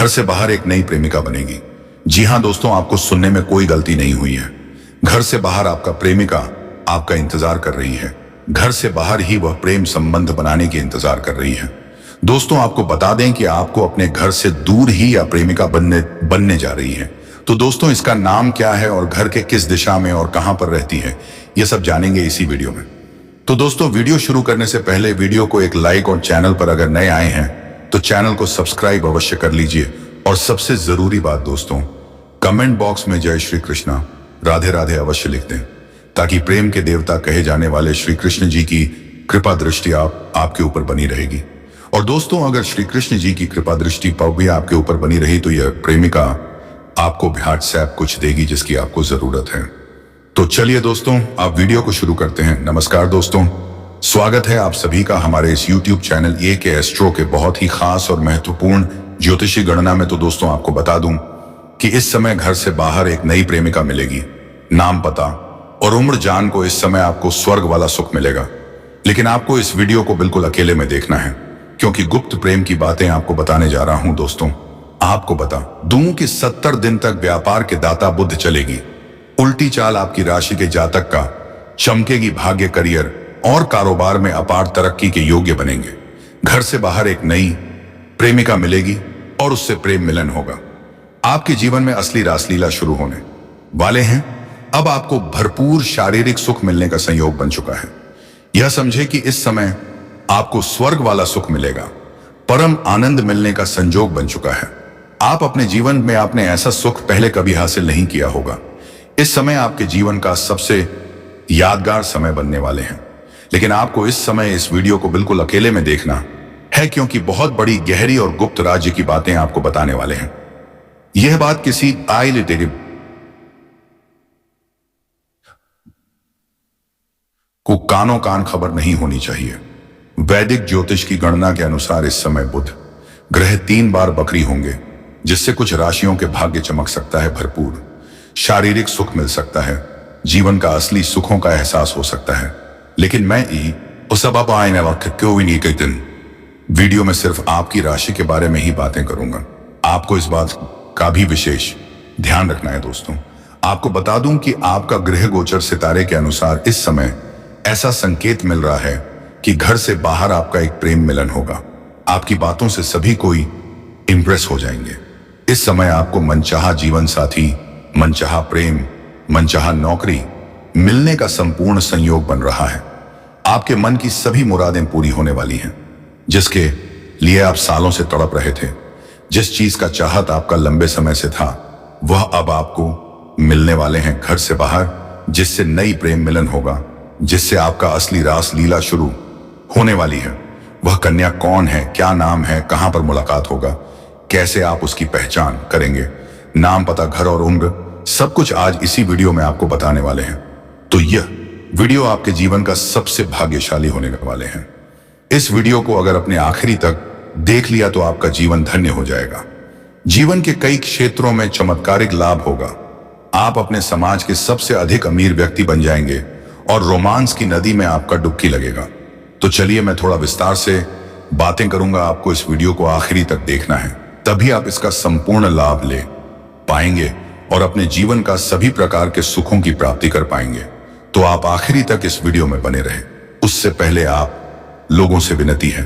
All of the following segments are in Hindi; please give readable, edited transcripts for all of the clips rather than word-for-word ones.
घर से बाहर एक नई प्रेमिका बनेगी। जी हां दोस्तों, आपको सुनने में कोई गलती नहीं हुई है। घर से बाहर आपका प्रेमिका आपका इंतजार कर रही है। घर से बाहर ही वह प्रेम संबंध बनाने की इंतजार कर रही है। दोस्तों, आपको बता दें कि आपको अपने घर से दूर ही या प्रेमिका बनने जा रही है। तो दोस्तों, इसका नाम क्या है और घर के किस दिशा में और कहां पर रहती है, यह सब जानेंगे इसी वीडियो में। तो दोस्तों, वीडियो शुरू करने से पहले वीडियो को एक लाइक और चैनल पर अगर नए आए हैं तो चैनल को सब्सक्राइब अवश्य कर लीजिए। और सबसे जरूरी बात दोस्तों, कमेंट बॉक्स में जय श्री कृष्णा राधे राधे अवश्य लिख दें, ताकि प्रेम के देवता कहे जाने वाले श्री कृष्ण जी की कृपा दृष्टि आपके ऊपर बनी रहेगी। और दोस्तों, अगर श्री कृष्ण जी की कृपा दृष्टि भी आपके ऊपर बनी रही तो यह प्रेमिका आपको व्हाट्सएप कुछ देगी जिसकी आपको जरूरत है। तो चलिए दोस्तों, आप वीडियो को शुरू करते हैं। नमस्कार दोस्तों, स्वागत है आप सभी का हमारे इस YouTube चैनल AK एस्ट्रो के बहुत ही खास और महत्वपूर्ण ज्योतिषी गणना में। तो दोस्तों, आपको बता दूं कि इस समय घर से बाहर एक नई प्रेमिका मिलेगी। नाम, पता और उम्र जान को इस समय आपको स्वर्ग वाला सुख मिलेगा। लेकिन आपको इस वीडियो को बिल्कुल अकेले में देखना है, क्योंकि गुप्त प्रेम की बातें आपको बताने जा रहा हूं। दोस्तों, आपको बता दूं कि 70 दिन तक व्यापार के दाता बुध चलेगी। उल्टी चाल आपकी राशि के जातक का चमकेगी। भाग्य, करियर और कारोबार में अपार तरक्की के योग्य बनेंगे। घर से बाहर एक नई प्रेमिका मिलेगी और उससे प्रेम मिलन होगा। आपके जीवन में असली रासलीला शुरू होने वाले हैं। अब आपको भरपूर शारीरिक सुख मिलने का संयोग बन चुका है। यह समझे कि इस समय आपको स्वर्ग वाला सुख मिलेगा। परम आनंद मिलने का संयोग बन चुका है। आप अपने जीवन में आपने ऐसा सुख पहले कभी हासिल नहीं किया होगा। इस समय आपके जीवन का सबसे यादगार समय बनने वाले हैं। लेकिन आपको इस समय इस वीडियो को बिल्कुल अकेले में देखना है, क्योंकि बहुत बड़ी गहरी और गुप्त राज्य की बातें आपको बताने वाले हैं। यह बात किसी आइलिटेटिव को कानों कान खबर नहीं होनी चाहिए। वैदिक ज्योतिष की गणना के अनुसार इस समय बुध ग्रह 3 बार बकरी होंगे, जिससे कुछ राशियों के भाग्य चमक सकता है। भरपूर शारीरिक सुख मिल सकता है। जीवन का असली सुखों का एहसास हो सकता है। लेकिन मैं ही उस अब आने वक्त क्यों नहीं कहते वीडियो में सिर्फ आपकी राशि के बारे में ही बातें करूंगा। आपको इस बात का भी विशेष ध्यान रखना है। दोस्तों, आपको बता दूं कि आपका गृह गोचर सितारे के अनुसार इस समय ऐसा संकेत मिल रहा है कि घर से बाहर आपका एक प्रेम मिलन होगा। आपकी बातों से सभी कोई इंप्रेस हो जाएंगे। इस समय आपको मनचाहा जीवन साथी, मनचाहा प्रेम, मनचाहा नौकरी मिलने का संपूर्ण संयोग बन रहा है। आपके मन की सभी मुरादें पूरी होने वाली हैं, जिसके लिए आप सालों से तड़प रहे थे। जिस चीज का चाहत आपका लंबे समय से था, वह अब आपको मिलने वाले हैं। घर से बाहर जिससे नई प्रेम मिलन होगा, जिससे आपका असली रास लीला शुरू होने वाली है। वह कन्या कौन है, क्या नाम है, कहां पर मुलाकात होगा, कैसे आप उसकी पहचान करेंगे, नाम, पता, घर और उम्र, सब कुछ आज इसी वीडियो में आपको बताने वाले हैं। तो यह वीडियो आपके जीवन का सबसे भाग्यशाली होने वाले हैं। इस वीडियो को अगर अपने आखिरी तक देख लिया तो आपका जीवन धन्य हो जाएगा। जीवन के कई क्षेत्रों में चमत्कारिक लाभ होगा। आप अपने समाज के सबसे अधिक अमीर व्यक्ति बन जाएंगे और रोमांस की नदी में आपका डुबकी लगेगा। तो चलिए, मैं थोड़ा विस्तार से बातें करूंगा। आपको इस वीडियो को आखिरी तक देखना है, तभी आप इसका संपूर्ण लाभ ले पाएंगे और अपने जीवन का सभी प्रकार के सुखों की प्राप्ति कर पाएंगे। तो आप आखिरी तक इस वीडियो में बने रहे। उससे पहले आप लोगों से विनती है,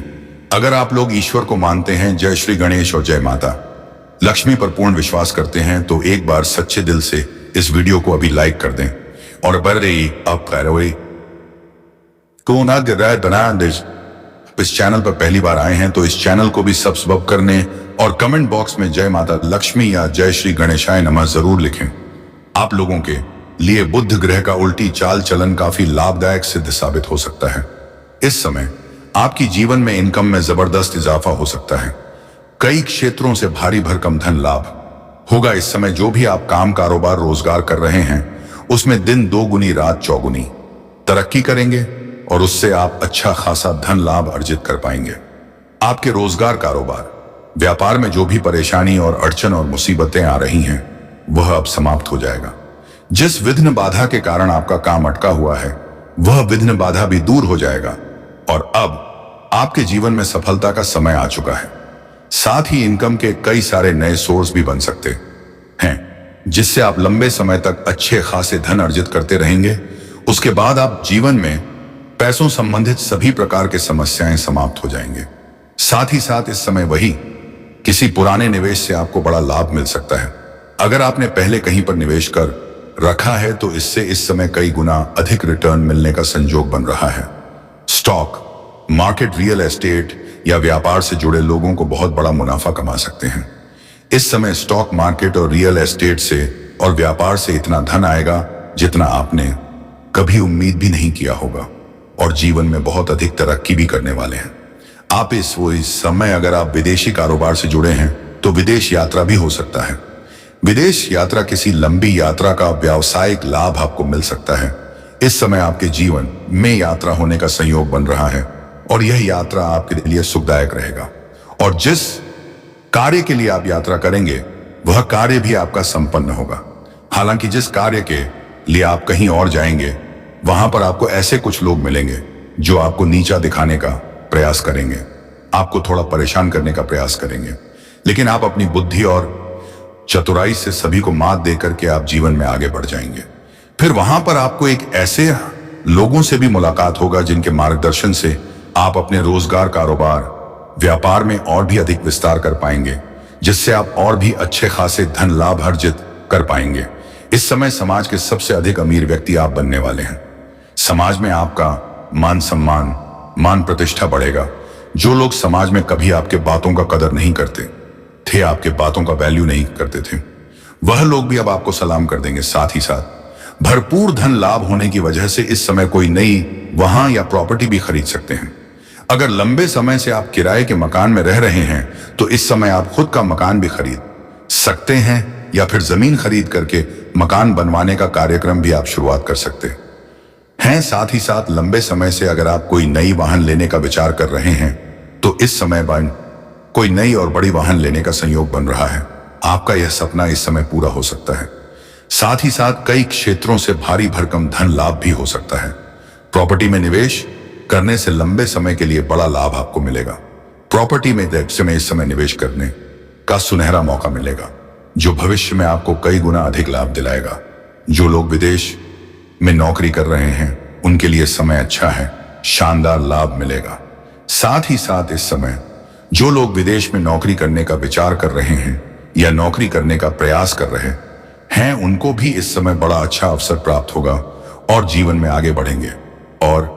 अगर आप लोग ईश्वर को मानते हैं, जय श्री गणेश और जय माता लक्ष्मी पर पूर्ण विश्वास करते हैं, तो एक बार सच्चे दिल से इस वीडियो को अभी लाइक कर दें। और इस चैनल पर पहली बार आए हैं तो इस चैनल को भी सब्सक्राइब करने और कमेंट बॉक्स में जय माता लक्ष्मी या जय श्री गणेशाय नमः जरूर लिखें। आप लोगों के लिए बुध ग्रह का उल्टी चाल चलन काफी लाभदायक सिद्ध साबित हो सकता है। इस समय आपकी जीवन में इनकम में जबरदस्त इजाफा हो सकता है। कई क्षेत्रों से भारी भरकम धन लाभ होगा। इस समय जो भी आप काम, कारोबार, रोजगार कर रहे हैं, उसमें दिन 2 गुनी रात 4 गुनी तरक्की करेंगे और उससे आप अच्छा खासा धन लाभ अर्जित कर पाएंगे। आपके रोजगार, कारोबार, व्यापार में जो भी परेशानी और अड़चन और मुसीबतें आ रही हैं, वह अब समाप्त हो जाएगा। जिस विघ्न बाधा के कारण आपका काम अटका हुआ है, वह विघ्न बाधा भी दूर हो जाएगा और अब आपके जीवन में सफलता का समय आ चुका है। साथ ही इनकम के कई सारे नए सोर्स भी बन सकते हैं, जिससे आप लंबे समय तक अच्छे खासे धन अर्जित करते रहेंगे। उसके बाद आप जीवन में पैसों संबंधित सभी प्रकार के समस्याएं समाप्त हो जाएंगे। साथ ही साथ इस समय वही किसी पुराने निवेश से आपको बड़ा लाभ मिल सकता है। अगर आपने पहले कहीं पर निवेश कर रखा है तो इससे इस समय कई गुना अधिक रिटर्न मिलने का संजोग बन रहा है। स्टॉक मार्केट, रियल एस्टेट या व्यापार से जुड़े लोगों को बहुत बड़ा मुनाफा कमा सकते हैं। इस समय स्टॉक मार्केट और रियल एस्टेट से और व्यापार से इतना धन आएगा जितना आपने कभी उम्मीद भी नहीं किया होगा, और जीवन में बहुत अधिक तरक्की भी करने वाले हैं आप। इस समय अगर आप विदेशी कारोबार से जुड़े हैं तो विदेश यात्रा भी हो सकता है। विदेश यात्रा, किसी लंबी यात्रा का व्यावसायिक लाभ आपको मिल सकता है। इस समय आपके जीवन में यात्रा होने का संयोग बन रहा है और यह यात्रा आपके लिए सुखदायक रहेगा। और जिस कार्य के लिए आप यात्रा करेंगे वह कार्य भी आपका संपन्न होगा। हालांकि जिस कार्य के लिए आप कहीं और जाएंगे वहां पर आपको ऐसे कुछ लोग मिलेंगे जो आपको नीचा दिखाने का प्रयास करेंगे, आपको थोड़ा परेशान करने का प्रयास करेंगे, लेकिन आप अपनी बुद्धि और चतुराई से सभी को मात देकर के आप जीवन में आगे बढ़ जाएंगे। फिर वहां पर आपको एक ऐसे लोगों से भी मुलाकात होगा जिनके मार्गदर्शन से आप अपने रोजगार, कारोबार, व्यापार में और भी अधिक विस्तार कर पाएंगे, जिससे आप और भी अच्छे खासे धन लाभ अर्जित कर पाएंगे। इस समय समाज के सबसे अधिक अमीर व्यक्ति आप बनने वाले हैं। समाज में आपका मान सम्मान, मान प्रतिष्ठा बढ़ेगा। जो लोग समाज में कभी आपके बातों का कदर नहीं करते थे, आपके बातों का वैल्यू नहीं करते थे, वह लोग भी अब आपको सलाम कर देंगे। साथ ही साथ भरपूर धन लाभ होने की वजह से इस समय कोई नई वाहन या प्रॉपर्टी भी खरीद सकते हैं। अगर लंबे समय से आप किराए के मकान में रह रहे हैं तो इस समय आप खुद का मकान भी खरीद सकते हैं, या फिर जमीन खरीद करके मकान बनवाने का कार्यक्रम भी आप शुरुआत कर सकते हैं। साथ ही साथ लंबे समय से अगर आप कोई नई वाहन लेने का विचार कर रहे हैं तो इस समय कोई नई और बड़ी वाहन लेने का संयोग बन रहा है। आपका यह सपना इस समय पूरा हो सकता है। साथ ही साथ कई क्षेत्रों से भारी भरकम धन लाभ भी हो सकता है। प्रॉपर्टी में निवेश करने से लंबे समय के लिए बड़ा लाभ आपको मिलेगा। प्रॉपर्टी में इस समय निवेश करने का सुनहरा मौका मिलेगा जो भविष्य में आपको कई गुना अधिक लाभ दिलाएगा। जो लोग विदेश में नौकरी कर रहे हैं उनके लिए समय अच्छा है, शानदार लाभ मिलेगा। साथ ही साथ इस समय जो लोग विदेश में नौकरी करने का विचार कर रहे हैं या नौकरी करने का प्रयास कर रहे हैं उनको भी इस समय बड़ा अच्छा अवसर प्राप्त होगा और जीवन में आगे बढ़ेंगे और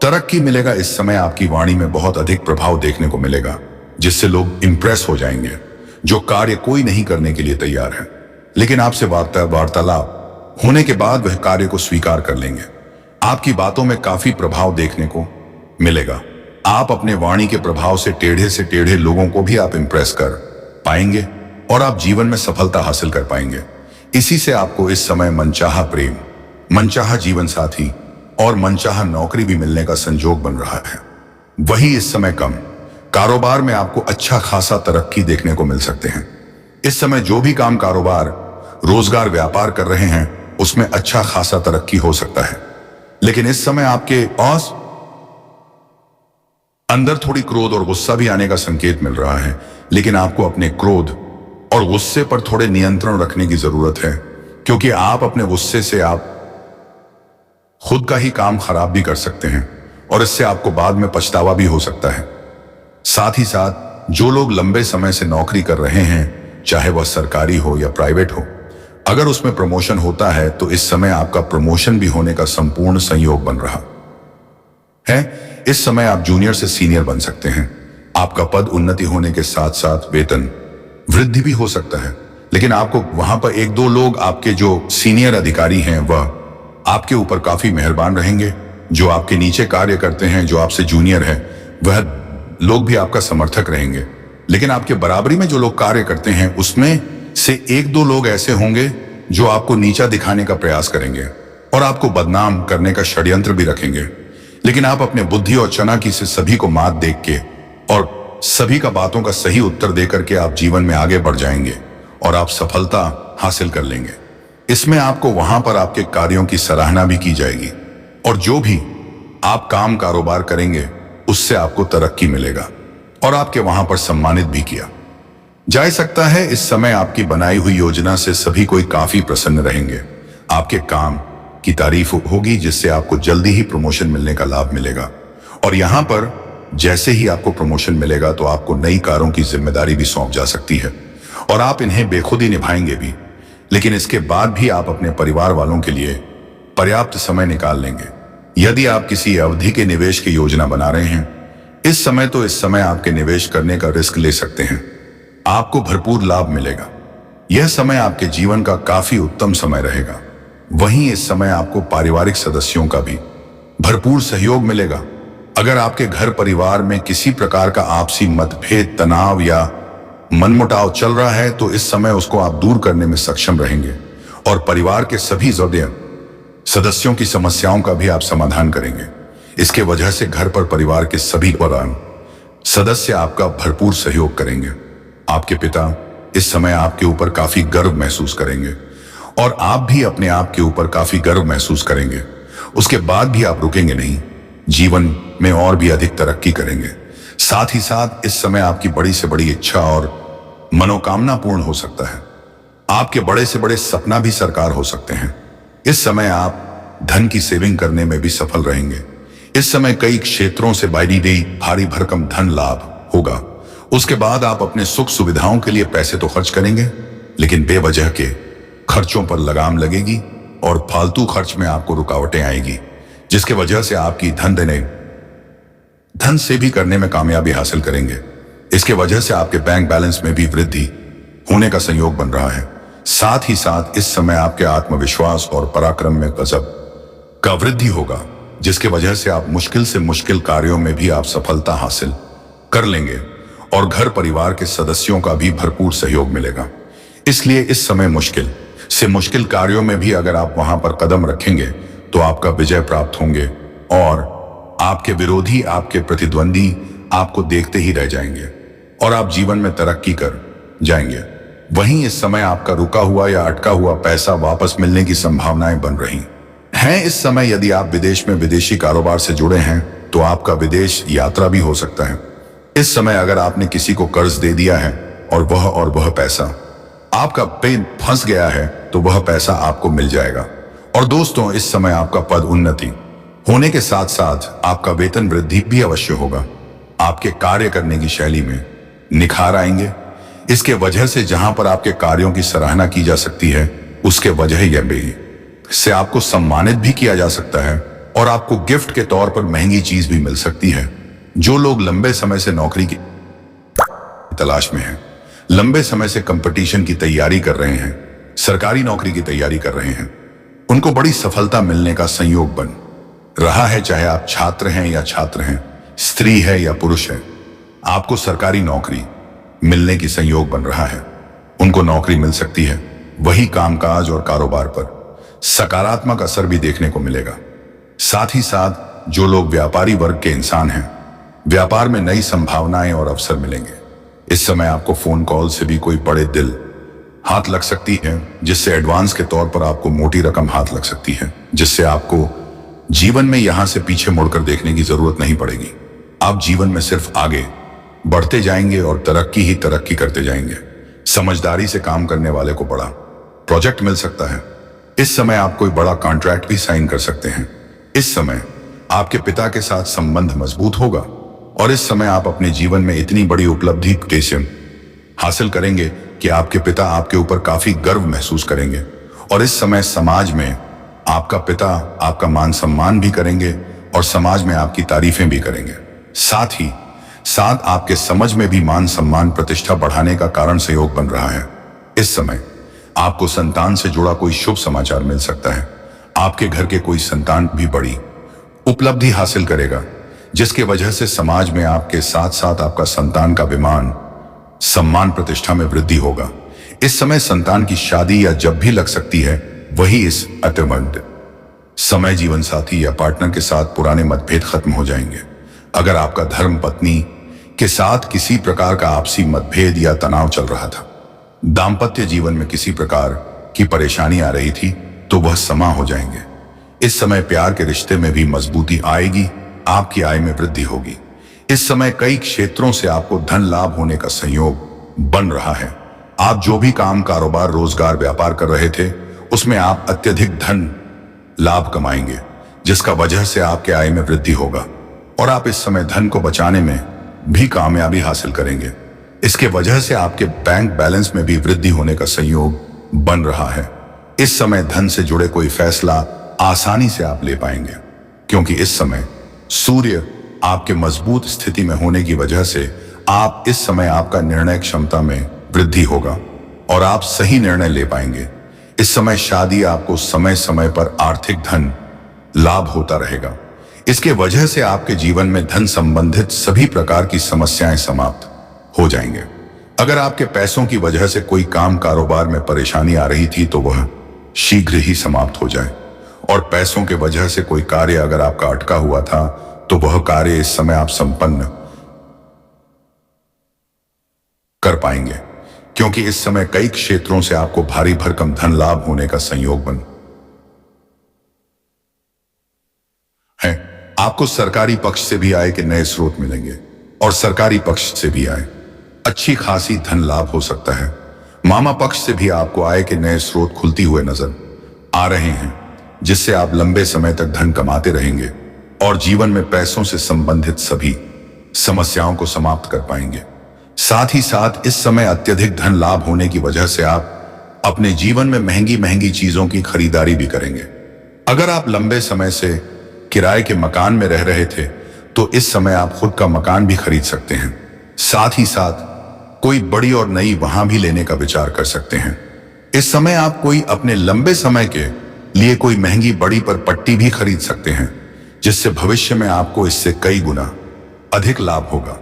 तरक्की मिलेगा। इस समय आपकी वाणी में बहुत अधिक प्रभाव देखने को मिलेगा जिससे लोग इंप्रेस हो जाएंगे। जो कार्य कोई नहीं करने के लिए तैयार है लेकिन आपसे वार्तालाप होने के बाद वह कार्य को स्वीकार कर लेंगे। आपकी बातों में काफी प्रभाव देखने को मिलेगा। आप अपने वाणी के प्रभाव से टेढ़े लोगों को भी आप इंप्रेस कर पाएंगे और आप जीवन में सफलता हासिल कर पाएंगे। इसी से आपको इस समय मनचाहा प्रेम, मनचाहा जीवन साथी और मनचाहा नौकरी भी मिलने का संजोग बन रहा है। वही इस समय कम कारोबार में आपको अच्छा खासा तरक्की देखने को मिल सकते हैं। इस समय जो भी काम, कारोबार, रोजगार, व्यापार कर रहे हैं उसमें अच्छा खासा तरक्की हो सकता है। लेकिन इस समय आपके पास अंदर थोड़ी क्रोध और गुस्सा भी आने का संकेत मिल रहा है, लेकिन आपको अपने क्रोध और गुस्से पर थोड़े नियंत्रण रखने की जरूरत है, क्योंकि आप अपने गुस्से से आप खुद का ही काम खराब भी कर सकते हैं और इससे आपको बाद में पछतावा भी हो सकता है। साथ ही साथ जो लोग लंबे समय से नौकरी कर रहे हैं, चाहे वह सरकारी हो या प्राइवेट हो, अगर उसमें प्रमोशन होता है तो इस समय आपका प्रमोशन भी होने का संपूर्ण संयोग बन रहा है। इस समय आप जूनियर से सीनियर बन सकते हैं। आपका पद उन्नति होने के साथ साथ वेतन वृद्धि भी हो सकता है, लेकिन आपको वहां पर एक दो लोग, आपके जो सीनियर अधिकारी हैं वह आपके ऊपर काफी मेहरबान रहेंगे। जो आपके नीचे कार्य करते हैं, जो आपसे जूनियर है, वह लोग भी आपका समर्थक रहेंगे। लेकिन आपके बराबरी में जो लोग कार्य करते हैं उसमें से एक दो लोग ऐसे होंगे जो आपको नीचा दिखाने का प्रयास करेंगे और आपको बदनाम करने का षड्यंत्र भी रखेंगे। लेकिन आप अपने बुद्धि और चालाकी से सभी को मात देख के और सभी का बातों का सही उत्तर देकर के आप जीवन में आगे बढ़ जाएंगे और आप सफलता हासिल कर लेंगे। इसमें आपको वहां पर आपके कार्यों की सराहना भी की जाएगी और जो भी आप काम, कारोबार करेंगे उससे आपको तरक्की मिलेगा और आपके वहां पर सम्मानित भी किया जा सकता है इस समय आपकी बनाई हुई योजना से सभी कोई काफी प्रसन्न रहेंगे। आपके काम की तारीफ होगी जिससे आपको जल्दी ही प्रमोशन मिलने का लाभ मिलेगा। और यहां पर जैसे ही आपको प्रमोशन मिलेगा तो आपको नई कारों की जिम्मेदारी भी सौंप जा सकती है और आप इन्हें बेखुदी निभाएंगे भी। लेकिन इसके बाद भी आप अपने परिवार वालों के लिए पर्याप्त समय निकाल लेंगे। यदि आप किसी अवधि के निवेश की योजना बना रहे हैं इस समय आपके निवेश करने का रिस्क ले सकते हैं। आपको भरपूर लाभ मिलेगा। यह समय आपके जीवन का काफी उत्तम समय रहेगा। वहीं इस समय आपको पारिवारिक सदस्यों का भी भरपूर सहयोग मिलेगा। अगर आपके घर परिवार में किसी प्रकार का आपसी मतभेद, तनाव या मनमुटाव चल रहा है तो इस समय उसको आप दूर करने में सक्षम रहेंगे और परिवार के सभी सदस्यों की समस्याओं का भी आप समाधान करेंगे। इसके वजह से घर पर परिवार के सभी सदस्य आपका भरपूर सहयोग करेंगे। आपके पिता इस समय आपके ऊपर काफी गर्व महसूस करेंगे और आप भी अपने आप के ऊपर काफी गर्व महसूस करेंगे। उसके बाद भी आप रुकेंगे नहीं, जीवन में और भी अधिक तरक्की करेंगे। साथ ही साथ इस समय आपकी बड़ी से बड़ी इच्छा और मनोकामना पूर्ण हो सकता है। आपके बड़े से बड़े सपना भी साकार हो सकते हैं। इस समय आप धन की सेविंग करने में भी सफल रहेंगे। इस समय कई क्षेत्रों से भारी भरकम धन लाभ होगा। उसके बाद आप अपने सुख सुविधाओं के लिए पैसे तो खर्च करेंगे लेकिन बेवजह के खर्चों पर लगाम लगेगी और फालतू खर्च में आपको रुकावटें आएगी जिसके वजह से आपकी धन से भी करने में कामयाबी हासिल करेंगे। इसके वजह से आपके बैंक बैलेंस में भी वृद्धि होने का संयोग बन रहा है। साथ ही साथ इस समय आपके आत्मविश्वास और पराक्रम में गजब का वृद्धि होगा जिसके वजह से आप मुश्किल से मुश्किल कार्यों में भी आप सफलता हासिल कर लेंगे और घर परिवार के सदस्यों का भी भरपूर सहयोग मिलेगा। इसलिए इस समय मुश्किल से मुश्किल कार्यों में भी अगर आप वहां पर कदम रखेंगे तो आपका विजय प्राप्त होंगे और आपके विरोधी, आपके प्रतिद्वंदी आपको देखते ही रह जाएंगे और आप जीवन में तरक्की कर जाएंगे। वहीं इस समय आपका रुका हुआ या अटका हुआ पैसा वापस मिलने की संभावनाएं बन रही हैं। इस समय यदि आप विदेश में विदेशी कारोबार से जुड़े हैं तो आपका विदेश यात्रा भी हो सकता है। इस समय अगर आपने किसी को कर्ज दे दिया है और वह पैसा आपका पे फंस गया है तो वह पैसा आपको मिल जाएगा। और दोस्तों इस समय आपका पद उन्नति होने के साथ साथ आपका वेतन वृद्धि भी अवश्य होगा। आपके कार्य करने की शैली में निखार आएंगे। इसके वजह से जहां पर आपके कार्यों की सराहना की जा सकती है उसके वजह यह भी से आपको सम्मानित भी किया जा सकता है और आपको गिफ्ट के तौर पर महंगी चीज भी मिल सकती है। जो लोग लंबे समय से नौकरी की तलाश में हैं, लंबे समय से कंपटीशन की तैयारी कर रहे हैं, सरकारी नौकरी की तैयारी कर रहे हैं, उनको बड़ी सफलता मिलने का संयोग बन रहा है। चाहे आप छात्र हैं या छात्र हैं, स्त्री है या पुरुष है, आपको सरकारी नौकरी मिलने की संयोग बन रहा है। उनको नौकरी मिल सकती है। वही कामकाज और कारोबार पर सकारात्मक असर भी देखने को मिलेगा। साथ ही साथ जो लोग व्यापारी वर्ग के इंसान हैं, व्यापार में नई संभावनाएं और अवसर मिलेंगे। इस समय आपको फोन कॉल से भी कोई बड़े दिल हाथ लग सकती है जिससे एडवांस के तौर पर आपको मोटी रकम हाथ लग सकती है जिससे आपको जीवन में यहां से पीछे मुड़कर देखने की जरूरत नहीं पड़ेगी। आप जीवन में सिर्फ आगे बढ़ते जाएंगे और तरक्की ही तरक्की करते जाएंगे। समझदारी से काम करने वाले को बड़ा प्रोजेक्ट मिल सकता है। इस समय आप कोई बड़ा कॉन्ट्रैक्ट भी साइन कर सकते हैं। इस समय आपके पिता के साथ संबंध मजबूत होगा और इस समय आप अपने जीवन में इतनी बड़ी उपलब्धि हासिल करेंगे कि आपके पिता आपके ऊपर काफी गर्व महसूस करेंगे और इस समय समाज में आपका पिता आपका मान सम्मान भी करेंगे और समाज में आपकी तारीफें भी करेंगे। साथ ही साथ आपके समझ में भी मान सम्मान प्रतिष्ठा बढ़ाने का कारण सहयोग बन रहा है। इस समय आपको संतान से जुड़ा कोई शुभ समाचार मिल सकता है। आपके घर के कोई संतान भी बड़ी उपलब्धि हासिल करेगा जिसके वजह से समाज में आपके साथ साथ आपका संतान का विमान सम्मान प्रतिष्ठा में वृद्धि होगा। इस समय संतान की शादी या जब भी लग सकती है वही इस अतिमंद समय जीवन साथी या पार्टनर के साथ पुराने मतभेद खत्म हो जाएंगे। अगर आपका धर्म पत्नी के साथ किसी प्रकार का आपसी मतभेद या तनाव चल रहा था, दाम्पत्य जीवन में किसी प्रकार की परेशानी आ रही थी तो वह समा हो जाएंगे। इस समय प्यार के रिश्ते में भी मजबूती आएगी। आपकी आय में वृद्धि होगी। इस समय कई क्षेत्रों से आपको धन लाभ होने का संयोग बन रहा है। आप जो भी काम, कारोबार, रोजगार, व्यापार कर रहे थे, उसमें आप अत्यधिक धन लाभ कमाएंगे, जिसका वजह से आपके आय में वृद्धि होगा और आप इस समय धन को बचाने में भी कामयाबी हासिल करेंगे। इसके वजह से आपके बैंक बैलेंस में भी वृद्धि होने का संयोग बन रहा है। इस समय धन से जुड़े कोई फैसला आसानी से आप ले पाएंगे, क्योंकि इस समय सूर्य आपके मजबूत स्थिति में होने की वजह से आप इस समय आपका निर्णय क्षमता में वृद्धि होगा और आप सही निर्णय ले पाएंगे। इस समय शादी आपको समय समय पर आर्थिक धन लाभ होता रहेगा। इसके वजह से आपके जीवन में धन संबंधित सभी प्रकार की समस्याएं समाप्त हो जाएंगे। अगर आपके पैसों की वजह से कोई काम, कारोबार में परेशानी आ रही थी तो वह शीघ्र ही समाप्त हो जाए, और पैसों के वजह से कोई कार्य अगर आपका अटका हुआ था तो वह कार्य इस समय आप संपन्न कर पाएंगे, क्योंकि इस समय कई क्षेत्रों से आपको भारी भरकम धन लाभ होने का संयोग बन है। आपको सरकारी पक्ष से भी आय के नए स्रोत मिलेंगे और सरकारी पक्ष से भी आय अच्छी खासी धन लाभ हो सकता है। मामा पक्ष से भी आपको आय के नए स्रोत खुलती हुए नजर आ रहे हैं, जिससे आप लंबे समय तक धन कमाते रहेंगे और जीवन में पैसों से संबंधित सभी समस्याओं को समाप्त कर पाएंगे। साथ ही साथ इस समय अत्यधिक धन लाभ होने की वजह से आप अपने जीवन में महंगी महंगी चीजों की खरीदारी भी करेंगे। अगर आप लंबे समय से किराए के मकान में रह रहे थे तो इस समय आप खुद का मकान भी खरीद सकते हैं। साथ ही साथ कोई बड़ी और नई वहां भी लेने का विचार कर सकते हैं। इस समय आप कोई अपने लंबे समय के लिए कोई महंगी बड़ी पर पट्टी भी खरीद सकते हैं, जिससे भविष्य में आपको इससे कई गुना अधिक लाभ होगा।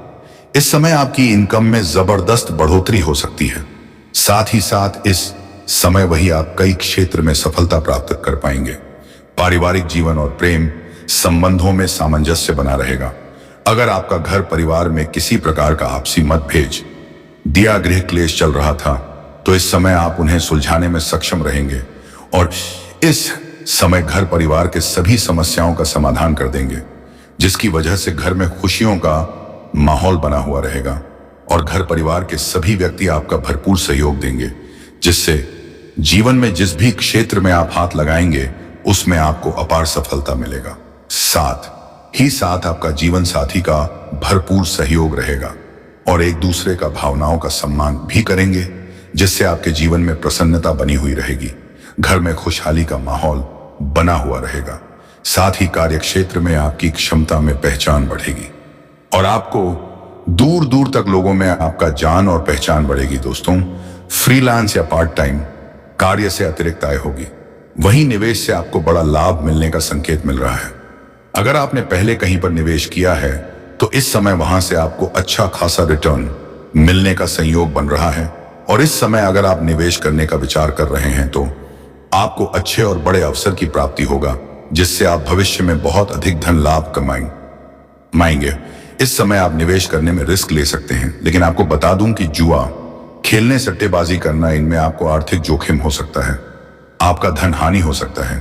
इस समय आपकी इनकम में जबरदस्त बढ़ोतरी हो सकती है। साथ ही साथ इस समय वही आप कई क्षेत्र में सफलता प्राप्त कर पाएंगे। पारिवारिक जीवन और प्रेम संबंधों में सामंजस्य बना रहेगा। अगर आपका घर परिवार में किसी प्रकार का आपसी मतभेद, दिया गृह क्लेश चल रहा था तो इस समय आप उन्हें सुलझाने में सक्षम रहेंगे और इस समय घर परिवार के सभी समस्याओं का समाधान कर देंगे, जिसकी वजह से घर में खुशियों का माहौल बना हुआ रहेगा और घर परिवार के सभी व्यक्ति आपका भरपूर सहयोग देंगे, जिससे जीवन में जिस भी क्षेत्र में आप हाथ लगाएंगे उसमें आपको अपार सफलता मिलेगा। साथ ही साथ आपका जीवन साथी का भरपूर सहयोग रहेगा और एक दूसरे का भावनाओं का सम्मान भी करेंगे, जिससे आपके जीवन में प्रसन्नता बनी हुई रहेगी। घर में खुशहाली का माहौल बना हुआ रहेगा। साथ ही कार्य क्षेत्र में आपकी क्षमता में पहचान बढ़ेगी और आपको दूर दूर तक लोगों में आपका जान और पहचान बढ़ेगी। दोस्तों, फ्रीलांस या पार्ट टाइम कार्य से अतिरिक्त आय होगी। वहीं निवेश से आपको बड़ा लाभ मिलने का संकेत मिल रहा है। अगर आपने पहले कहीं पर निवेश किया है तो इस समय वहां से आपको अच्छा खासा रिटर्न मिलने का संयोग बन रहा है, और इस समय अगर आप निवेश करने का विचार कर रहे हैं तो आपको अच्छे और बड़े अवसर की प्राप्ति होगा, जिससे आप भविष्य में बहुत अधिक धन लाभ कमाएंगे। इस समय आप निवेश करने में रिस्क ले सकते हैं, लेकिन आपको बता दूं कि जुआ खेलने, सट्टेबाजी करना, इनमें आपको आर्थिक जोखिम हो सकता है। आपका धन हानि हो सकता है।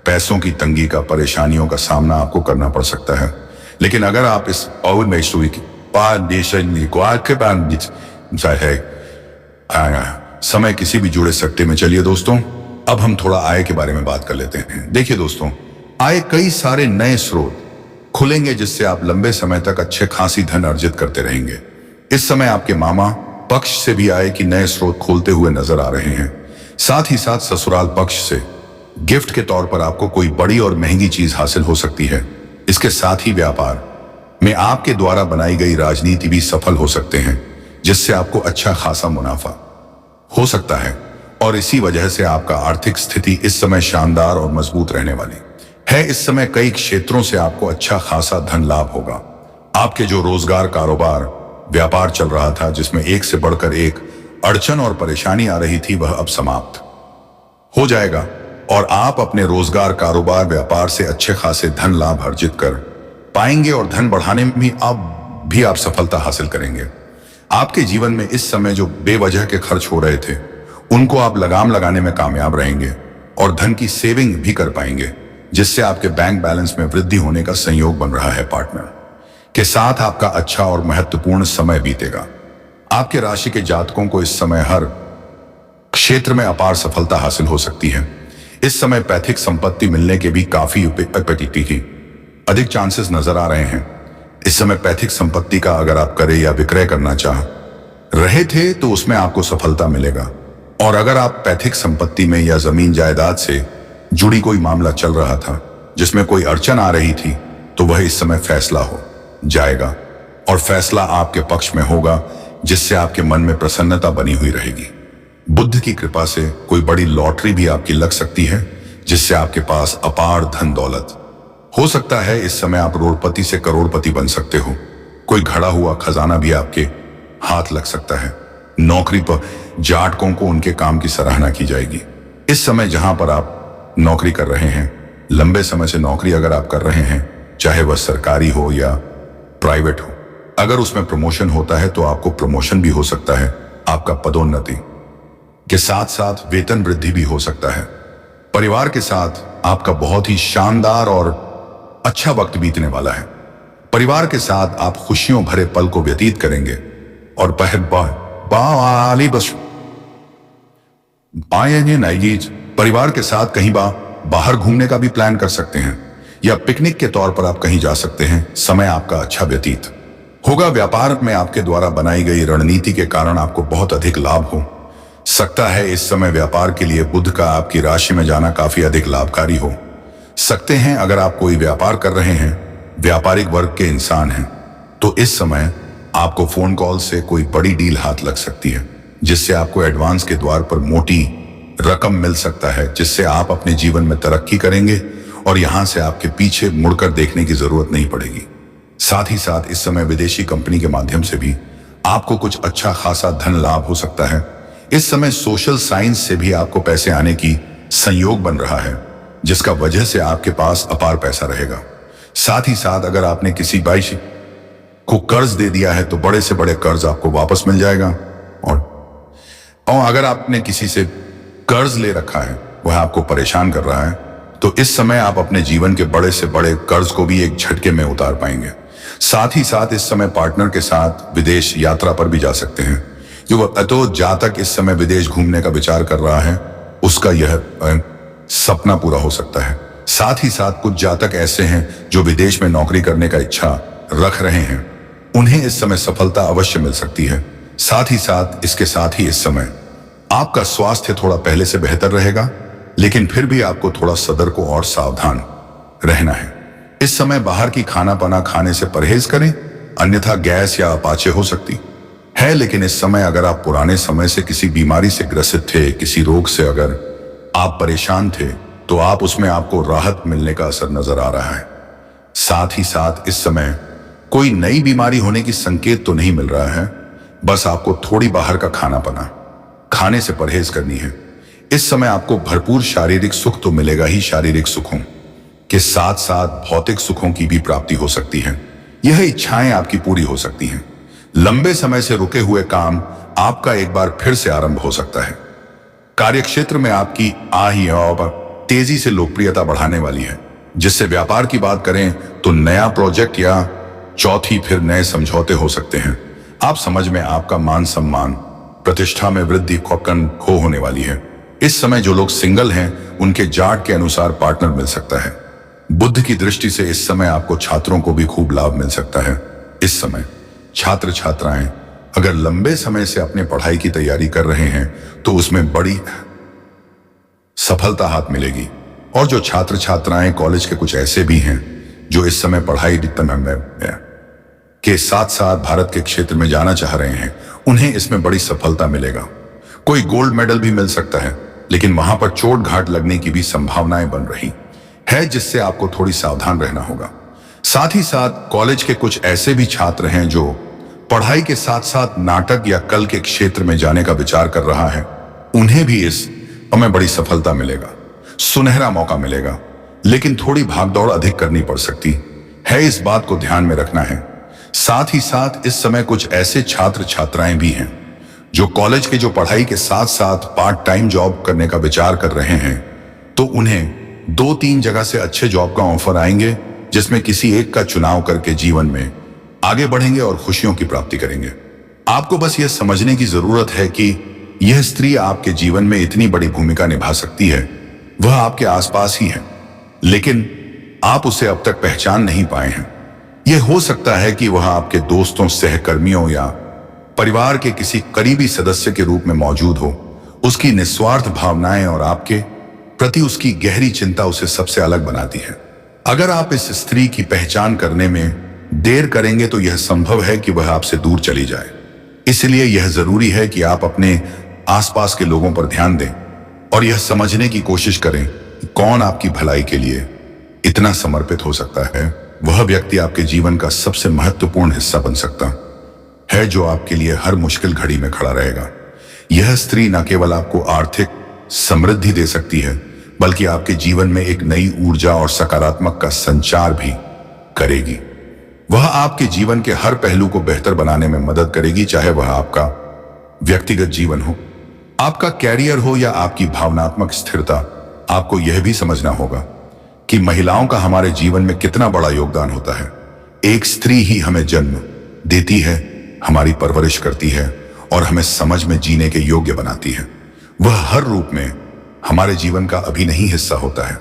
पैसों की तंगी का, परेशानियों का सामना आपको करना पड़ सकता है। लेकिन अगर आप इस समय किसी भी जुड़े सट्टे में, चलिए दोस्तों अब हम थोड़ा आय के बारे में बात कर लेते हैं। देखिए दोस्तों, आय कई सारे नए स्रोत खुलेंगे, जिससे आप लंबे समय तक अच्छे खासी धन अर्जित करते रहेंगे। इस समय आपके मामा पक्ष से भी आय की नए स्रोत खोलते हुए नजर आ रहे हैं। साथ ही साथ ससुराल पक्ष से गिफ्ट के तौर पर आपको कोई बड़ी और महंगी चीज हासिल हो सकती है। इसके साथ ही व्यापार में आपके द्वारा बनाई गई राजनीति भी सफल हो सकते हैं, जिससे आपको अच्छा खासा मुनाफा हो सकता है और इसी वजह से आपका आर्थिक स्थिति इस समय शानदार और मजबूत रहने वाली है। इस समय कई क्षेत्रों से आपको अच्छा खासा धन लाभ होगा। आपके जो रोजगार, कारोबार, व्यापार चल रहा था, जिसमें एक से बढ़कर एक अड़चन और परेशानी आ रही थी, वह अब समाप्त हो जाएगा और आप अपने रोजगार, कारोबार, व्यापार से अच्छे खासे धन लाभ अर्जित कर पाएंगे और धन बढ़ाने में भी आप सफलता हासिल करेंगे। आपके जीवन में इस समय जो बेवजह के खर्च हो रहे थे, उनको आप लगाम लगाने में कामयाब रहेंगे और धन की सेविंग भी कर पाएंगे, जिससे आपके बैंक बैलेंस में वृद्धि होने का संयोग बन रहा है। पार्टनर के साथ आपका अच्छा और महत्वपूर्ण समय बीतेगा। आपके राशि के जातकों को इस समय हर क्षेत्र में अपार सफलता हासिल हो सकती है। इस समय पैतृक संपत्ति मिलने के भी काफी अपॉर्चुनिटी की अधिक चांसेस नजर आ रहे हैं। इस समय पैतृक संपत्ति का अगर आप क्रय या विक्रय करना चाह रहे थे तो उसमें आपको सफलता मिलेगा। और अगर आप पैतृक संपत्ति में या जमीन जायदाद से जुड़ी कोई मामला चल रहा था जिसमें कोई अड़चन आ रही थी तो वह इस समय फैसला हो जाएगा और फैसला आपके पक्ष में होगा, जिससे आपके मन में प्रसन्नता बनी हुई रहेगी। बुद्ध की कृपा से कोई बड़ी लॉटरी भी आपकी लग सकती है, जिससे आपके पास अपार धन दौलत हो सकता है। इस समय आप करोड़पति से करोड़पति बन सकते हो। कोई घड़ा हुआ खजाना भी आपके हाथ लग सकता है। नौकरी पर जाटकों को उनके काम की सराहना की जाएगी। इस समय जहां पर आप नौकरी कर रहे हैं, लंबे समय से नौकरी अगर आप कर रहे हैं, चाहे वह सरकारी हो या प्राइवेट हो, अगर उसमें प्रमोशन होता है तो आपको प्रमोशन भी हो सकता है। आपका पदोन्नति के साथ साथ वेतन वृद्धि भी हो सकता है। परिवार के साथ आपका बहुत ही शानदार और अच्छा वक्त बीतने वाला है। परिवार के साथ आप खुशियों भरे पल को व्यतीत करेंगे और परिवार के साथ कहीं बाहर घूमने का भी प्लान कर सकते हैं या पिकनिक के तौर पर आप कहीं जा सकते हैं। समय आपका अच्छा व्यतीत होगा। व्यापार में आपके द्वारा बनाई गई रणनीति के कारण आपको बहुत अधिक लाभ हो सकता है। इस समय व्यापार के लिए बुध का आपकी राशि में जाना काफी अधिक लाभकारी हो सकते हैं। अगर आप कोई व्यापार कर रहे हैं, व्यापारिक वर्ग के इंसान हैं, तो इस समय आपको फोन कॉल से कोई बड़ी डील हाथ लग सकती है, जिससे आपको एडवांस के द्वार पर मोटी रकम मिल सकता है, जिससे आप अपने जीवन में तरक्की करेंगे और यहां से आपके पीछे मुड़कर देखने की जरूरत नहीं पड़ेगी। साथ ही साथ इस समय विदेशी कंपनी के माध्यम से भी आपको कुछ अच्छा खासा धन लाभ हो सकता है। इस समय सोशल साइंस से भी आपको पैसे आने की संयोग बन रहा है, जिसका वजह से आपके पास अपार पैसा रहेगा। साथ ही साथ अगर आपने किसी भाई को कर्ज दे दिया है तो बड़े से बड़े कर्ज आपको वापस मिल जाएगा। और अगर आपने किसी से कर्ज ले रखा है, वह आपको परेशान कर रहा है, तो इस समय आप अपने जीवन के बड़े से बड़े कर्ज को भी एक झटके में उतार पाएंगे। साथ ही साथ इस समय पार्टनर के साथ विदेश यात्रा पर भी जा सकते हैं। जो जातक इस समय विदेश घूमने का विचार कर रहा है, उसका यह सपना पूरा हो सकता है। साथ ही साथ कुछ जातक ऐसे हैं जो विदेश में नौकरी करने का इच्छा रख रहे हैं, उन्हें इस समय सफलता अवश्य मिल सकती है। साथ ही साथ इसके साथ ही इस समय आपका स्वास्थ्य थोड़ा पहले से बेहतर रहेगा, लेकिन फिर भी आपको थोड़ा सतर्क और सावधान रहना है। इस समय बाहर की खाना पाना खाने से परहेज करें, अन्यथा गैस या अपाचे हो सकती है। लेकिन इस समय अगर आप पुराने समय से किसी बीमारी से ग्रसित थे, किसी रोग से अगर आप परेशान थे, तो आप उसमें आपको राहत मिलने का असर नजर आ रहा है। साथ ही साथ इस समय कोई नई बीमारी होने की संकेत तो नहीं मिल रहा है, बस आपको थोड़ी बाहर का खाना पाना खाने से परहेज करनी है। इस समय आपको भरपूर शारीरिक सुख तो मिलेगा ही, शारीरिक सुखों के साथ साथ भौतिक सुखों की भी प्राप्ति हो सकती है। यह इच्छाएं आपकी पूरी हो सकती हैं। लंबे समय से रुके हुए काम आपका एक बार फिर से आरंभ हो सकता है। कार्यक्षेत्र में आपकी तेजी से लोकप्रियता बढ़ाने वाली है, जिससे व्यापार की बात करें तो नया प्रोजेक्ट या चौथी फिर नए समझौते हो सकते हैं। आप समझ में आपका मान सम्मान प्रतिष्ठा में वृद्धि खो होने वाली है। इस समय जो लोग सिंगल हैं, उनके जाट के अनुसार पार्टनर मिल सकता है। बुद्ध की दृष्टि से इस समय आपको छात्रों को भी खूब लाभ मिल सकता है। इस समय छात्र छात्राएं अगर लंबे समय से अपने पढ़ाई की तैयारी कर रहे हैं तो उसमें बड़ी सफलता हाथ मिलेगी। और जो छात्र छात्राएं कॉलेज के कुछ ऐसे भी हैं जो इस समय पढ़ाई के साथ साथ भारत के क्षेत्र में जाना चाह रहे हैं, उन्हें इसमें बड़ी सफलता मिलेगा। कोई गोल्ड मेडल भी मिल सकता है, लेकिन वहां पर चोट घाट लगने की भी संभावनाएं बन रही है, जिससे आपको थोड़ी सावधान रहना होगा। साथ ही साथ कॉलेज के कुछ ऐसे भी छात्र हैं जो पढ़ाई के साथ साथ नाटक या कला के क्षेत्र में जाने का विचार कर रहा है, उन्हें भी इस समय बड़ी सफलता मिलेगा, सुनहरा मौका मिलेगा। लेकिन थोड़ी भागदौड़ अधिक करनी पड़ सकती है, इस बात को ध्यान में रखना है। साथ ही साथ इस समय कुछ ऐसे छात्र छात्राएं भी हैं जो कॉलेज के जो पढ़ाई के साथ साथ पार्ट टाइम जॉब करने का विचार कर रहे हैं, तो उन्हें 2-3 जगह से अच्छे जॉब का ऑफर आएंगे, जिसमें किसी एक का चुनाव करके जीवन में आगे बढ़ेंगे और खुशियों की प्राप्ति करेंगे। आपको बस यह समझने की जरूरत है कि यह स्त्री आपके जीवन में इतनी बड़ी भूमिका निभा सकती है। वह आपके आसपास ही है, लेकिन आप उसे अब तक पहचान नहीं पाए हैं। यह हो सकता है कि वह आपके दोस्तों, सहकर्मियों या परिवार के किसी करीबी सदस्य के रूप में मौजूद हो। उसकी निस्वार्थ भावनाएं और आपके प्रति उसकी गहरी चिंता उसे सबसे अलग बनाती है। अगर आप इस स्त्री की पहचान करने में देर करेंगे तो यह संभव है कि वह आपसे दूर चली जाए। इसलिए यह जरूरी है कि आप अपने आसपास के लोगों पर ध्यान दें और यह समझने की कोशिश करें कि कौन आपकी भलाई के लिए इतना समर्पित हो सकता है। वह व्यक्ति आपके जीवन का सबसे महत्वपूर्ण हिस्सा बन सकता है, जो आपके लिए हर मुश्किल घड़ी में खड़ा रहेगा। यह स्त्री न केवल आपको आर्थिक समृद्धि दे सकती है, बल्कि आपके जीवन में एक नई ऊर्जा और सकारात्मक का संचार भी करेगी। वह आपके जीवन के हर पहलू को बेहतर बनाने में मदद करेगी, चाहे वह आपका व्यक्तिगत जीवन हो, आपका कैरियर हो या आपकी भावनात्मक स्थिरता। आपको यह भी समझना होगा कि महिलाओं का हमारे जीवन में कितना बड़ा योगदान होता है। एक स्त्री ही हमें जन्म देती है, हमारी परवरिश करती है और हमें समझ में जीने के योग्य बनाती है। वह हर रूप में हमारे जीवन का अभिन्न हिस्सा होता है।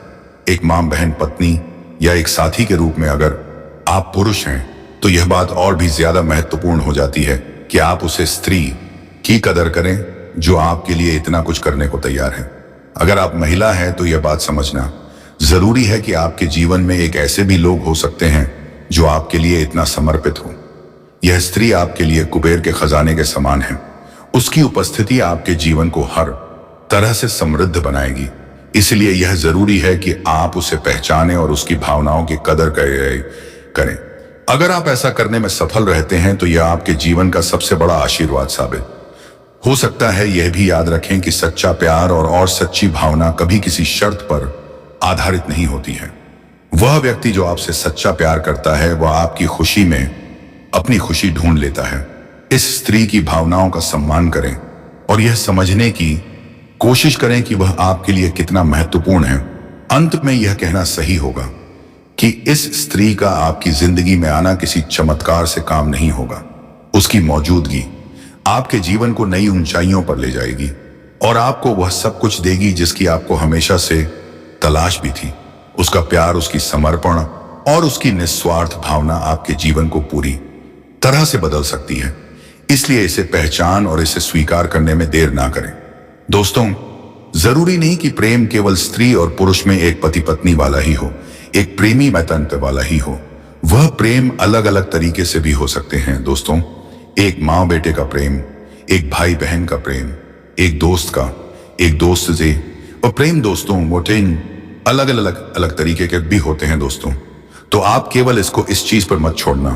एक मां, बहन, पत्नी या एक साथी के रूप में अगर आप पुरुष हैं तो यह बात और भी ज्यादा महत्वपूर्ण हो जाती है कि आप उसे स्त्री की कदर करें जो आपके लिए इतना कुछ करने को तैयार है। अगर आप महिला हैं तो यह बात समझना जरूरी है कि आपके जीवन में एक ऐसे भी लोग हो सकते हैं जो आपके लिए इतना समर्पित हो। यह स्त्री आपके लिए कुबेर के खजाने के समान है। उसकी उपस्थिति आपके जीवन को हर तरह से समृद्ध बनाएगी। इसलिए यह जरूरी है कि आप उसे पहचानें और उसकी भावनाओं की कदर करें। अगर आप ऐसा करने में सफल रहते हैं तो यह आपके जीवन का सबसे बड़ा आशीर्वाद साबित हो सकता है। यह भी याद रखें कि सच्चा प्यार और सच्ची भावना कभी किसी शर्त पर आधारित नहीं होती है। वह व्यक्ति जो आपसे सच्चा प्यार करता है वह आपकी खुशी में अपनी खुशी ढूंढ लेता है। इस स्त्री की भावनाओं का सम्मान करें और यह समझने की कोशिश करें कि वह आपके लिए कितना महत्वपूर्ण है। अंत में यह कहना सही होगा कि इस स्त्री का आपकी जिंदगी में आना किसी चमत्कार से काम नहीं होगा। उसकी मौजूदगी आपके जीवन को नई ऊंचाइयों पर ले जाएगी और आपको वह सब कुछ देगी जिसकी आपको हमेशा से तलाश भी थी। उसका प्यार, उसकी समर्पण और उसकी निस्वार्थ भावना आपके जीवन को पूरी तरह से बदल सकती है। इसलिए इसे पहचान और इसे स्वीकार करने में देर ना करें। दोस्तों, जरूरी नहीं कि प्रेम केवल स्त्री और पुरुष में एक पति पत्नी वाला ही हो, एक प्रेमी मैतंत्र वाला ही हो। वह प्रेम अलग अलग तरीके से भी हो सकते हैं। दोस्तों, एक माँ बेटे का प्रेम, एक भाई बहन का प्रेम, एक दोस्त से और प्रेम दोस्तों मोटे अलग तरीके के भी होते हैं। दोस्तों, तो आप केवल इसको इस चीज पर मत छोड़ना।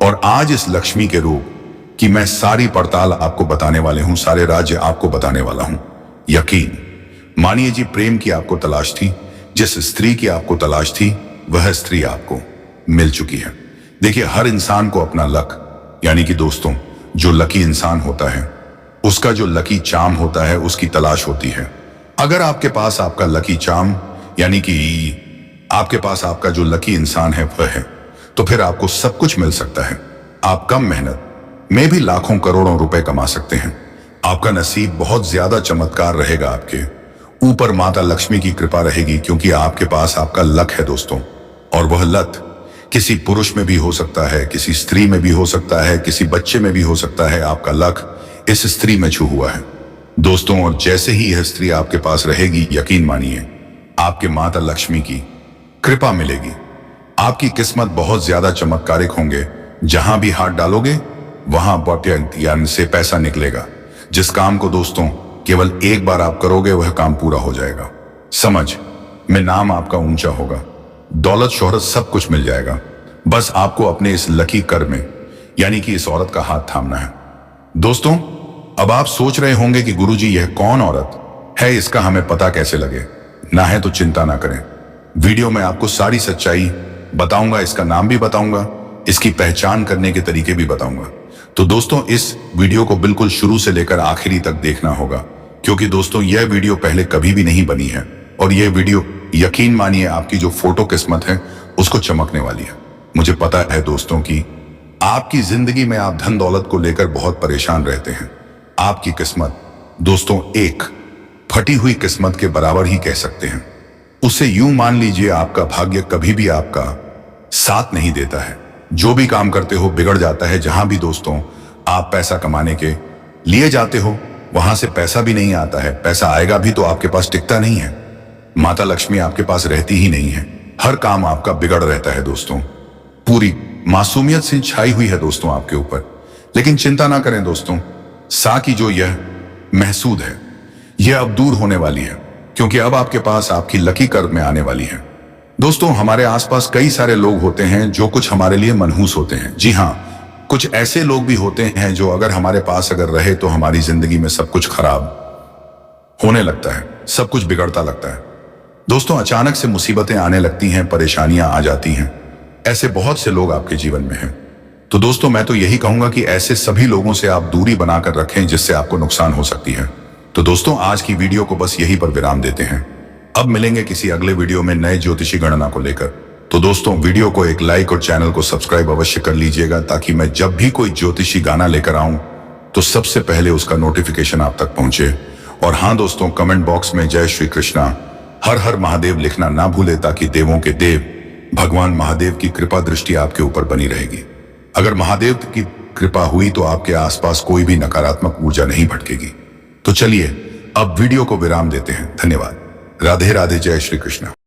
और आज इस लक्ष्मी के रूप कि मैं सारी पड़ताल आपको बताने वाले हूं, सारे राज्य आपको बताने वाला हूं। यकीन मानिए जी, प्रेम की आपको तलाश थी, जिस स्त्री की आपको तलाश थी वह स्त्री आपको मिल चुकी है। देखिए, हर इंसान को अपना लक यानी कि दोस्तों जो लकी इंसान होता है, उसका जो लकी चार्म होता है उसकी तलाश होती है। अगर आपके पास आपका लकी चार्म यानी कि आपके पास आपका जो लकी इंसान है वह है, तो फिर आपको सब कुछ मिल सकता है। आप कम मेहनत में भी लाखों करोड़ों रुपए कमा सकते हैं। आपका नसीब बहुत ज्यादा चमत्कार रहेगा। आपके ऊपर माता लक्ष्मी की कृपा रहेगी, क्योंकि आपके पास आपका लक है दोस्तों। और वह लक किसी पुरुष में भी हो सकता है, किसी स्त्री में भी हो सकता है, किसी बच्चे में भी हो सकता है। आपका लक इस स्त्री में छू हुआ है दोस्तों। और जैसे ही यह स्त्री आपके पास रहेगी, यकीन मानिए आपके माता लक्ष्मी की कृपा मिलेगी। आपकी किस्मत बहुत ज्यादा चमत्कारिक होंगे। जहां भी हाथ डालोगे वहां बटन से पैसा निकलेगा। जिस काम को दोस्तों केवल एक बार आप करोगे वह काम पूरा हो जाएगा। समझ में नाम आपका ऊंचा होगा, दौलत शोहरत सब कुछ मिल जाएगा। बस आपको अपने इस लकी कर में यानी कि इस औरत का हाथ थामना है। दोस्तों, अब आप सोच रहे होंगे कि गुरुजी यह कौन औरत है, इसका हमें पता कैसे लगे? ना है तो चिंता ना करें, वीडियो में आपको सारी सच्चाई बताऊंगा, इसका नाम भी बताऊंगा, इसकी पहचान करने के तरीके भी बताऊंगा। तो दोस्तों, इस वीडियो को बिल्कुल शुरू से लेकर आखिरी तक देखना होगा, क्योंकि दोस्तों यह वीडियो पहले कभी भी नहीं बनी है और यह वीडियो यकीन मानिए आपकी जो फोटो किस्मत है उसको चमकने वाली है। मुझे पता है दोस्तों कि आपकी जिंदगी में आप धन दौलत को लेकर बहुत परेशान रहते हैं। आपकी किस्मत दोस्तों एक फटी हुई किस्मत के बराबर ही कह सकते हैं। उसे यूं मान लीजिए, आपका भाग्य कभी भी आपका साथ नहीं देता है। जो भी काम करते हो बिगड़ जाता है। जहां भी दोस्तों आप पैसा कमाने के लिए जाते हो, वहां से पैसा भी नहीं आता है। पैसा आएगा भी तो आपके पास टिकता नहीं है। माता लक्ष्मी आपके पास रहती ही नहीं है। हर काम आपका बिगड़ रहता है दोस्तों। पूरी मासूमियत से छाई हुई है दोस्तों आपके ऊपर। लेकिन चिंता ना करें दोस्तों, सा की जो यह महसूद है यह अब दूर होने वाली है, क्योंकि अब आपके पास आपकी लकी कर्व में आने वाली है। दोस्तों, हमारे आसपास कई सारे लोग होते हैं जो कुछ हमारे लिए मनहूस होते हैं। जी हाँ, कुछ ऐसे लोग भी होते हैं जो अगर हमारे पास अगर रहे तो हमारी जिंदगी में सब कुछ खराब होने लगता है, सब कुछ बिगड़ता लगता है। दोस्तों, अचानक से मुसीबतें आने लगती हैं, परेशानियां आ जाती हैं। ऐसे बहुत से लोग आपके जीवन में हैं। तो दोस्तों, मैं तो यही कहूंगा कि ऐसे सभी लोगों से आप दूरी बनाकर रखें जिससे आपको नुकसान हो सकती है। तो दोस्तों, आज की वीडियो को बस यहीं पर विराम देते हैं। अब मिलेंगे किसी अगले वीडियो में नए ज्योतिषी गणना को लेकर। तो दोस्तों, वीडियो को एक लाइक और चैनल को सब्सक्राइब अवश्य कर लीजिएगा, ताकि मैं जब भी कोई ज्योतिषी गाना लेकर आऊं तो सबसे पहले उसका नोटिफिकेशन आप तक पहुंचे। और हाँ दोस्तों, कमेंट बॉक्स में जय श्री कृष्णा हर हर महादेव लिखना ना भूले, ताकि देवों के देव भगवान महादेव की कृपा दृष्टि आपके ऊपर बनी रहेगी। अगर महादेव की कृपा हुई तो आपके आसपास कोई भी नकारात्मक ऊर्जा नहीं भटकेगी। तो चलिए अब वीडियो को विराम देते हैं। धन्यवाद। राधे राधे, जय श्री कृष्ण।